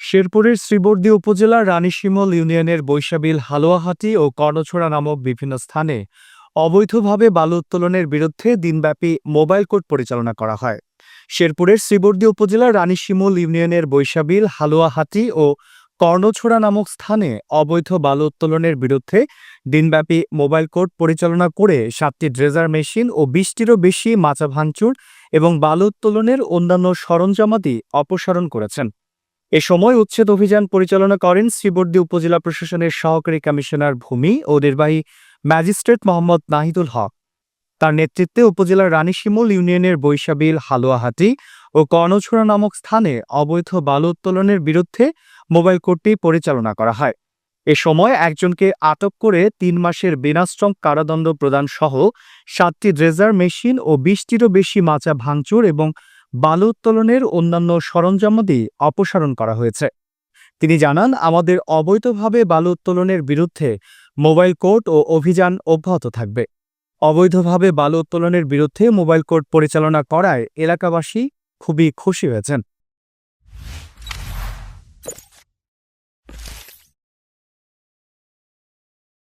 শেরপুরের শ্রীবর্দী উপজেলার রানীশিমল ইউনিয়নের বৈশাবিল হালুয়াহাটি ও কর্ণছড়া নামক বিভিন্ন স্থানে অবৈধভাবে বালু উত্তোলনের বিরুদ্ধে দিনব্যাপী মোবাইল কোর্ট পরিচালনা করা হয়। শেরপুরের শ্রীবর্দী উপজেলার রানীশিমল ইউনিয়নের বৈশাবিল হালুয়াহাটি ও কর্ণছড়া নামক স্থানে অবৈধ বালু উত্তোলনের বিরুদ্ধে দিনব্যাপী মোবাইল কোর্ট পরিচালনা করে 7টি ড্রেজার মেশিন ও 20টিরও বেশি মাচা ভাঙচুর এবং বালু উত্তোলনের অন্যান্য সরঞ্জামাদি অপসারণ করেছেন। এ সময় উচ্ছেদ অভিযান পরিচালনা করেন শ্রীবর্দী উপজেলা প্রশাসনের সহকারী কমিশনার ভূমি ও নির্বাহী ম্যাজিস্ট্রেট মোহাম্মদ নাহিদুল হক। তার নেতৃত্বে উপজেলার রানীশিমল ইউনিয়নের বৈশাবিল হালুয়াহাটি ও কর্ণছড়া নামক স্থানে অবৈধ বালু উত্তোলনের বিরুদ্ধে মোবাইল কোর্টটি পরিচালনা করা হয়। এ সময় একজনকে আটক করে 3 মাসের বিনাশ্রম কারাদণ্ড প্রদান সহ 7টি ড্রেজার মেশিন ও 20টিরও বেশি মাচা ভাঙচুর এবং বালু উত্তোলনের অন্যান্য সরঞ্জামাদি অপসারণ করা হয়েছে। তিনি জানান, আমাদের অবৈধভাবে বালু উত্তোলনের বিরুদ্ধে মোবাইল কোর্ট ও অভিযান অব্যাহত থাকবে। অবৈধভাবে বালু উত্তোলনের বিরুদ্ধে মোবাইল কোর্ট পরিচালনা করায় এলাকাবাসী খুবই খুশি হয়েছেন।